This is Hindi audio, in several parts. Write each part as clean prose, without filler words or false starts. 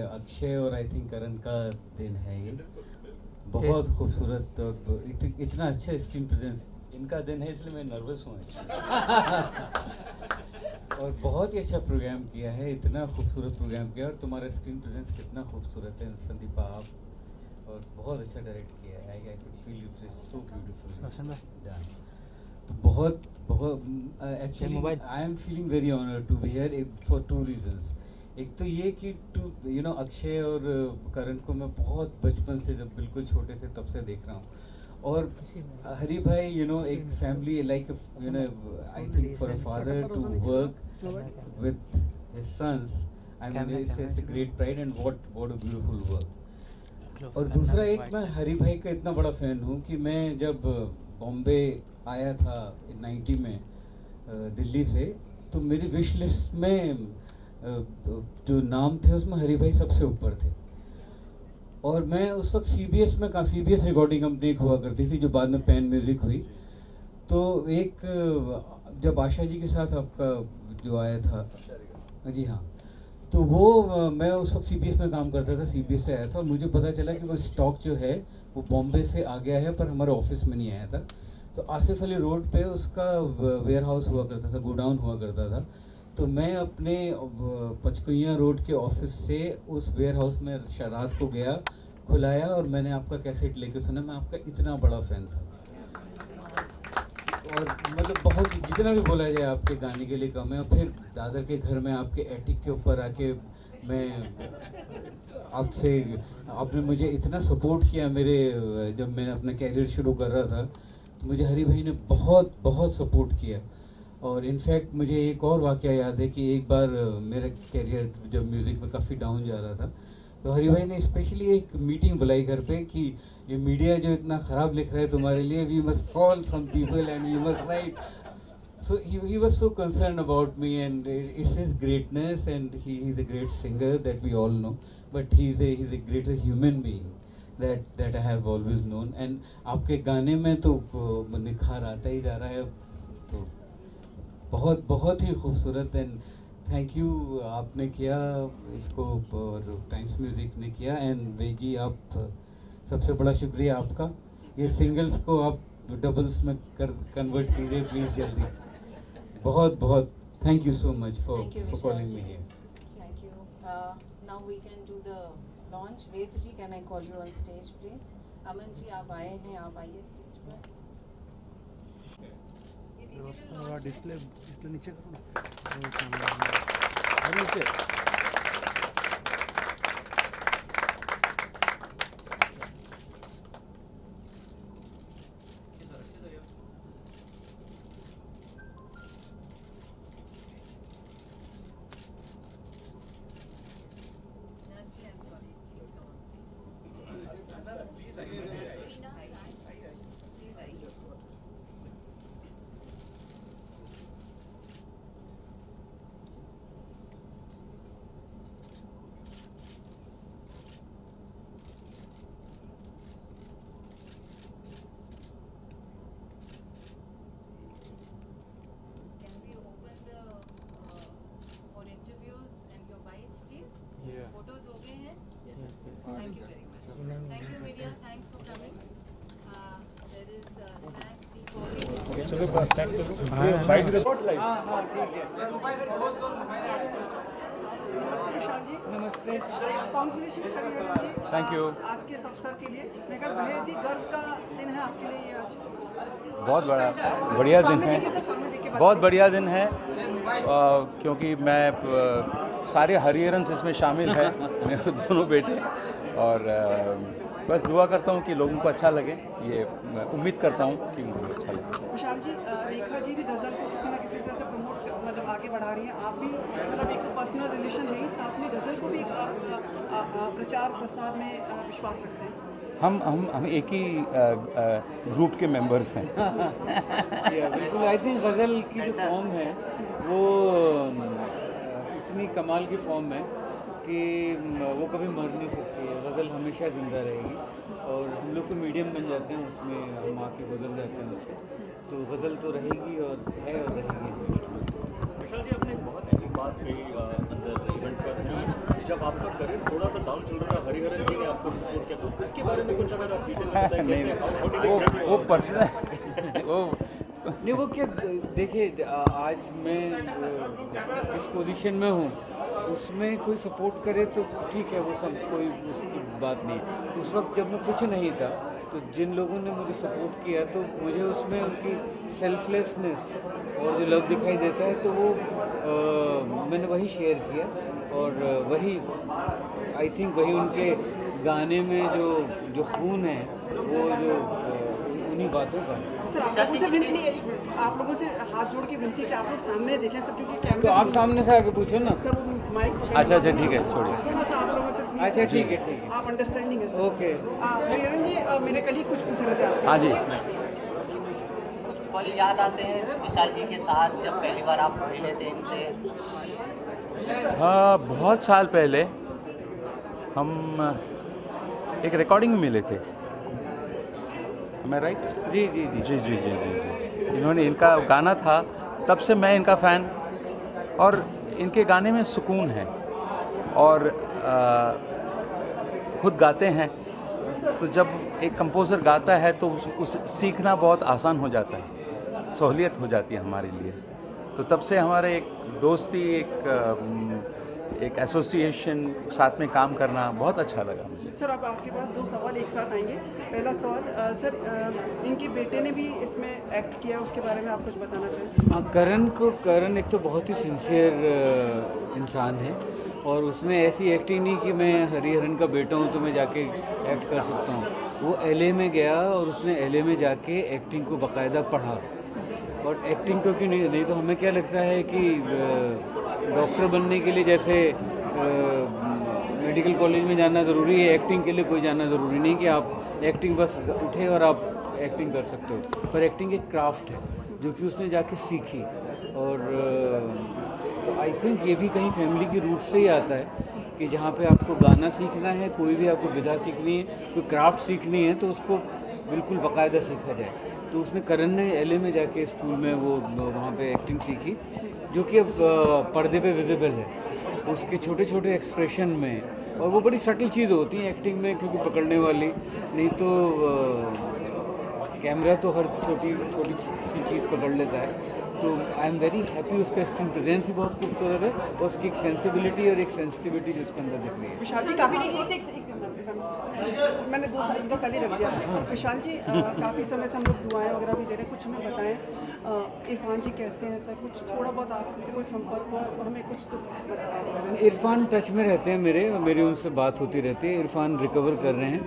अक्षय और आई थिंक करण का दिन है ये। बहुत खूबसूरत और इतना अच्छा स्क्रीन प्रेजेंस इनका दिन है, इसलिए मैं नर्वस हूँ और बहुत ही अच्छा प्रोग्राम किया है, इतना खूबसूरत प्रोग्राम किया और तुम्हारा स्क्रीन प्रेजेंस कितना खूबसूरत है संदीपा आप, और बहुत अच्छा डायरेक्ट किया है। I could feel it is so beautiful done. तो बहुत actually I am feeling very honoured to be here for 2 reasons. एक तो ये कि अक्षय और करण को मैं बहुत बचपन से, जब बिल्कुल छोटे से तब से देख रहा हूँ, और हरी भाई एक family like I think for a father to work with his sons, I mean it's a great pride and what a beautiful work. और दूसरा एक, मैं हरी भाई का इतना बड़ा फैन हूँ कि मैं जब बॉम्बे आया था 90 में दिल्ली से, तो मेरी विश लिस्ट में जो नाम थे उसमें हरी भाई सबसे ऊपर थे। और मैं उस वक्त CBS में CBS रिकॉर्डिंग कंपनी एक हुआ करती थी जो बाद में पैन म्यूज़िक हुई। तो एक जब आशा जी के साथ आपका जो आया था, जी हाँ, तो वो मैं उस वक्त CBS में काम करता था, CBS से आया था और मुझे पता चला कि वो स्टॉक जो है वो बॉम्बे से आ गया है पर हमारे ऑफिस में नहीं आया था। तो आसिफ अली रोड पे उसका वेयर हाउस हुआ करता था, गोडाउन हुआ करता था। तो मैं अपने पचकुइयाँ रोड के ऑफिस से उस वेयर हाउस में रात को गया, खुलाया और मैंने आपका कैसेट लेके सुना। मैं आपका इतना बड़ा फ़ैन था और मतलब बहुत, जितना भी बोला जाए आपके गाने के लिए कम है। और फिर दादर के घर में आपके एटिक के ऊपर आके मैं आपसे, आपने मुझे इतना सपोर्ट किया मेरे, जब मैंने अपना कैरियर शुरू कर रहा था तो मुझे हरी भाई ने बहुत बहुत सपोर्ट किया। और इनफैक्ट मुझे एक और वाक़या याद है कि एक बार मेरा कैरियर जब म्यूज़िक में काफ़ी डाउन जा रहा था, तो हरी भाई ने स्पेशली एक मीटिंग बुलाई घर पे कि ये मीडिया जो इतना ख़राब लिख रहा है तुम्हारे लिए, we must call some people and we must right. So he was so concerned about me, and it's his greatness, and he's a great singer that we all know, but he's a greater human being that I have always known. And आपके गाने में तो निखार आता ही जा रहा है, तो बहुत बहुत ही खूबसूरत। एंड थैंक यू आपने किया इसको और टाइम्स म्यूज़िक ने किया। एंड वेगी आप, सबसे बड़ा शुक्रिया आपका। ये सिंगल्स को आप डबल्स में कन्वर्ट कीजिए प्लीज़ जल्दी। बहुत बहुत thank you so much for calling me here. Thank you. Now we can do the launch. Ved ji, can I call you on stage, please? Aman ji, आप आए हैं, आप आइए स्टेज पर। ये डिजिटल लॉन्च है। डिस्प्ले नीचे करो ना, नीचे। Photos हो गए हैं? Thank you very much. Thank you media, thanks for coming. There is snacks, tea, coffee. चलो बस स्टार्ट करो। बाइट दे। हाँ ठीक है। नमस्ते विशाल जी। नमस्ते। Congratulation Hariharan ji. Thank you. आज के इस अवसर के लिए मैं कल बेहद ही गर्व का दिन है आपके लिए ये आज। बहुत बढ़िया दिन है, बहुत बढ़िया दिन है, क्योंकि मैं सारे हरिहरन्स इसमें शामिल हैं, मेरे दोनों बेटे, और बस दुआ करता हूँ कि लोगों को अच्छा लगे। ये मैं उम्मीद करता हूँ कि उनको अच्छा लगे। विशाल जी, रेखा जी भी गज़ल को किसी न किसी तरह से प्रमोट मतलब आगे बढ़ा रही हैं, आप भी मतलब एक तो पर्सनल रिलेशन है ही, साथ में गज़ल को भी एक आप प्रचार प्रसार में विश्वास रखते हैं। हम एक ही ग्रुप के मेंबर्स हैं। बिल्कुल। आई थिंक गज़ल की जो फॉर्म है वो इतनी कमाल की फॉर्म है कि वो कभी मर नहीं सकती है। गज़ल हमेशा ज़िंदा रहेगी और हम लोग तो मीडियम बन जाते हैं उसमें, हम आके गुजर जाते हैं उससे, तो गज़ल तो रहेगी और है और रहेगी। विशाल जी, आपने बहुत एक बात कही अंदर इवेंट पर कि जब आपका करियर थोड़ा सा आपको सपोर्ट किया, तो उसके बारे में कुछ अगर आप डिटेल में बताएं कैसे वो पर्सनल वो नहीं, वो क्या, देखिए आज मैं इस पोजीशन में हूँ, उसमें कोई सपोर्ट करे तो ठीक है, वो सब कोई उसकी बात नहीं। उस वक्त जब मैं कुछ नहीं था तो जिन लोगों ने मुझे सपोर्ट किया तो मुझे उसमें उनकी सेल्फलेसनेस और जो लव दिखाई देता है तो वो मैंने वही शेयर किया और वही आई थिंक वही उनके गाने में जो खून है वो जो उन्हीं बातों का है। सर आप लोगों से हाथ जोड़ के विनती कि आप लोग सामने देखें सर, क्योंकि कैमरे तो आप सामने से आके पूछो ना सर माइक अच्छा ठीक है, छोड़िए। थोड़ा सा आप लोगों से please, अच्छा ठीक है आप अंडरस्टैंडिंग है सर। ओके। हरिहरन जी, मेरे कल कुछ पूछ रहे थे आपसे। हाँ जी। कुछ पल याद आते हैं विशाल जी के साथ जब पहली बार आप मिले थे इनसे? हाँ, बहुत साल पहले हम एक रिकॉर्डिंग में मिले थे, मैं राइट? जी। इन्होंने, इनका गाना था, तब से मैं इनका फ़ैन, और इनके गाने में सुकून है और खुद गाते हैं, तो जब एक कंपोज़र गाता है तो उस सीखना बहुत आसान हो जाता है, सहूलियत हो जाती है हमारे लिए। तो तब से हमारे एक दोस्ती, एक एसोसिएशन, साथ में काम करना बहुत अच्छा लगा मुझे। सर अब आपके पास दो सवाल एक साथ आएंगे। पहला सवाल सर, इनके बेटे ने भी इसमें एक्ट किया, उसके बारे में आप कुछ बताना चाहें? हाँ, करण एक तो बहुत ही सिंसियर इंसान है और उसने ऐसी एक्टिंग नहीं कि मैं हरिहरन का बेटा हूँ तो मैं जाके एक्ट कर सकता हूँ। वो LA में गया और उसने LA में जाके एक्टिंग को बाकायदा पढ़ा, और एक्टिंग को क्यों नहीं तो हमें क्या लगता है कि डॉक्टर बनने के लिए जैसे मेडिकल कॉलेज में जाना ज़रूरी है, एक्टिंग के लिए कोई जाना ज़रूरी नहीं कि आप एक्टिंग बस उठे और आप एक्टिंग कर सकते हो। पर एक्टिंग एक क्राफ्ट है जो कि उसने जाके सीखी, और तो आई थिंक ये भी कहीं फैमिली की रूट से ही आता है कि जहाँ पे आपको गाना सीखना है, कोई भी आपको विधा सीखनी है, कोई क्राफ्ट सीखनी है तो उसको बिल्कुल बाकायदा सीखा जाए। तो उसने करण ने LA में जाके स्कूल में वो वहाँ पे एक्टिंग सीखी, जो कि अब पर्दे पे विजिबल है, उसके छोटे छोटे एक्सप्रेशन में, और वो बड़ी सटल चीज़ होती है एक्टिंग में क्योंकि पकड़ने वाली, नहीं तो कैमरा तो हर छोटी सी चीज़ पकड़ लेता है। तो आई एम वेरी हैप्पी, उसका स्क्रीन प्रेजेंस ही बहुत खूबसूरत है और उसकी एक सेंसिबिलिटी और एक सेंसिटिविटी जो उसके अंदर दिख रही है। विशाल जी काफ़ी मैंने 2 साल इनका पहले रख दिया था। विशाल जी काफ़ी समय से हम लोग दुआएं वगैरह भी दे रहे हैं, कुछ हमें बताएं इरफान जी कैसे हैं सर, कुछ थोड़ा बहुत आपसे कोई संपर्क हुआ हमें कुछ तो बताएं। इरफान टच में रहते हैं मेरी उनसे बात होती रहती है। इरफान रिकवर कर रहे हैं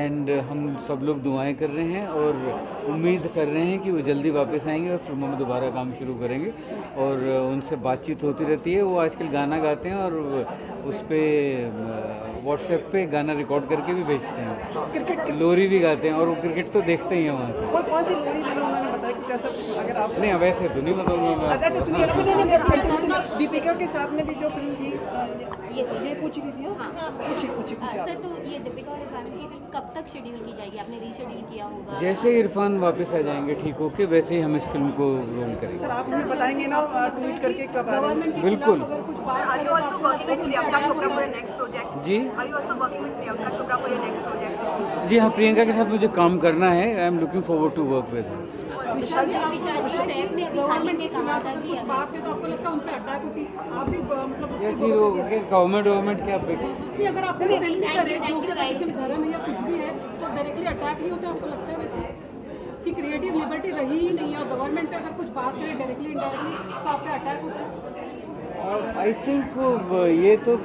एंड हम सब लोग दुआएं कर रहे हैं और उम्मीद कर रहे हैं कि वो जल्दी वापस आएंगे और फिल्मों में दोबारा काम शुरू करेंगे, और उनसे बातचीत होती रहती है। वो आजकल गाना गाते हैं और उस पर व्हाट्सएप पे गाना रिकॉर्ड करके भी भेजते हैं, क्रिकेट लोरी भी गाते हैं, और वो क्रिकेट तो देखते ही हैं वहाँ से। कौन सी लोरी मैंने उन्होंने बताया कुछ ऐसा अगर आप नहीं, वैसे तो नहीं बताऊँगा मैं। अच्छा सुनिए, दीपिका के साथ में भी जो फिल्म थी ये पूछ रही थी। पूछिए सर, तो ये दीपिका और इरफान की फिल्म कब तक शेड्यूल की जाएगी? आपने रीशेड्यूल किया होगा? जैसे इरफान वापस आ जाएंगे ठीक होके, वैसे ही हम इस फिल्म को रोल करेंगे। सर आप हमें बताएंगे ना ट्वीट करके कब आ रहे हैं? बिल्कुल Are you also working with Priyanka Chopra for your next project? Ji. Are you also working with Priyanka Chopra for your next project? जी हाँ, प्रियंका के साथ मुझे काम करना है। I am looking forward to work with her. Vishal ji Saif ने अभी हाल ही में कहा था कि अगर तो आपको लगता है उन पर अटैक होती आप भी मतलब जैसे वो गवर्नमेंट क्या कि अगर आप फिल्म नहीं करे जो कि किसी भी धर्म या कुछ भी है तो डायरेक्टली अटैक नहीं होता, आपको लगता है वैसे कि क्रिएटिव लिबर्टी रही ही नहीं है और गवर्नमेंट पे अगर कुछ बात करें डायरेक्टली इनडायरेक्टली तो आप पे अटैक होता है? आई थिंक ये तो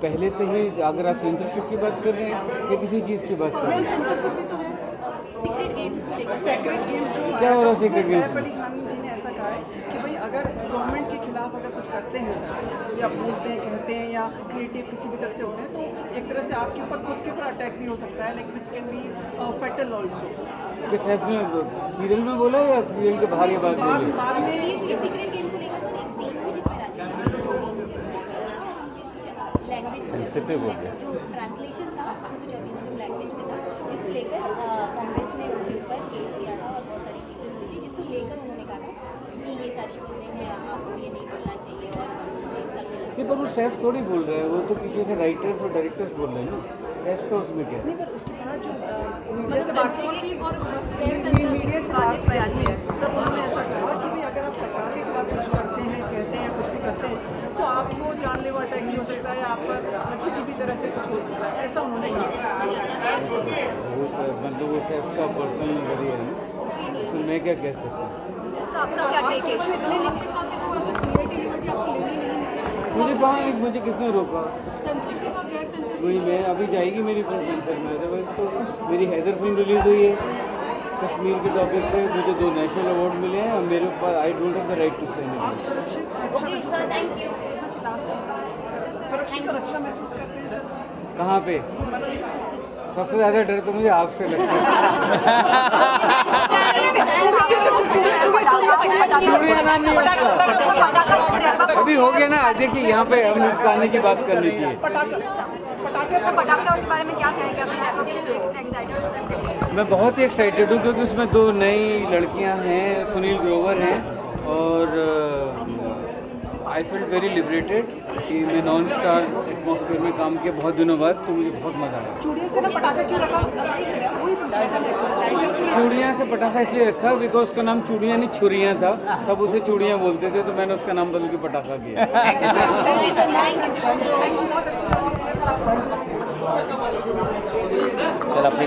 पहले से ही, अगर आप सेंसरशिप की बात कर रहे हैं या किसी चीज़ की बात कर रहे हैं, सेंसरशिप भी तो है। सीक्रेट गेम्स को लेकर सेक्रेट गेम्स जो क्या हो रहा है उसमें Secret Games सैफ अली खान जी ने ऐसा कहा है कि भाई अगर गवर्नमेंट के खिलाफ अगर कुछ करते हैं सर, या बोलते हैं कहते हैं या क्रिएटिव किसी भी तरह से होते हैं तो एक तरह से आपके ऊपर खुद के ऊपर अटैक भी हो सकता है, like which can be fatal also. कि सैफ ने सीरियल में बोला या सीरियल के बाहर ये बात बोली? बाद में ये सीक्रेट गेम को लेकर सर एक सीन हुई जिसमें राजीव लैंग्वेज सेंसिटिव हो गया, जो ट्रांसलेशन था उसमें कुछ अब्यूजिव लैंग्वेज में था, जिसको लेकर कांग्रेस ने उनके ऊपर केस किया था और बहुत सारी चीज़ें हुई थी, जिसको लेकर उन्होंने कहा कि ये सारी चीज़ें हैं, आपको ये नहीं बोलना चाहिए और नहीं, पर वो सैफ थोड़ी बोल रहे हैं, वो तो पीछे से राइटर्स और डायरेक्टर्स बोल रहे हैं ना। शेफ का उसमें क्या? नहीं, पर उसके बाद जो मीडिया से बात आती है तब उन्होंने ऐसा कहा कि भाई अगर आप सरकार के खिलाफ कुछ करते हैं, कहते हैं, कुछ भी करते हैं तो आपको जानलेवा अटैक नहीं हो सकता है, आप पर किसी भी तरह से कुछ हो सकता है, ऐसा उन्होंने कहा। मतलब वो शेफ का पर्सनल नजरिया है, उसमें मैं क्या कह सकता हूँ? मुझे कहाँ, मुझे किसने रोका? वही मैं अभी जाएगी मेरी फिल्म सेंसर में, अदरवाइज तो मेरी हैदर फिल्म रिलीज हुई है कश्मीर के टॉपिक पे, मुझे 2 नेशनल अवार्ड मिले हैं और मेरे ऊपर I don't have the right to say अच्छा महसूस करते हैं सर? कहाँ पे? सबसे ज़्यादा डर तो मुझे आपसे लगता है। अभी हो गया ना, देखिए यहाँ पे हम इस गाने की बात करनी चाहिए। बारे में क्या कहेंगे? मैं बहुत ही एक्साइटेड हूँ क्योंकि उसमें 2 नई लड़कियाँ हैं, सुनील ग्रोवर हैं और आई फील वेरी लिबरेटेड कि मैं नॉन स्टार एटमॉस्फेयर में काम किया बहुत दिनों बाद, तो मुझे बहुत मज़ा आया। चूड़ियों से ना पटाखा क्यों रखा? चूड़ियाँ से पटाखा इसलिए रखा बिकॉज उसका नाम चूड़ियाँ नहीं छुरियाँ था, सब उसे चूड़ियाँ बोलते थे, तो मैंने उसका नाम बदल के पटाखा किया। सर अपनी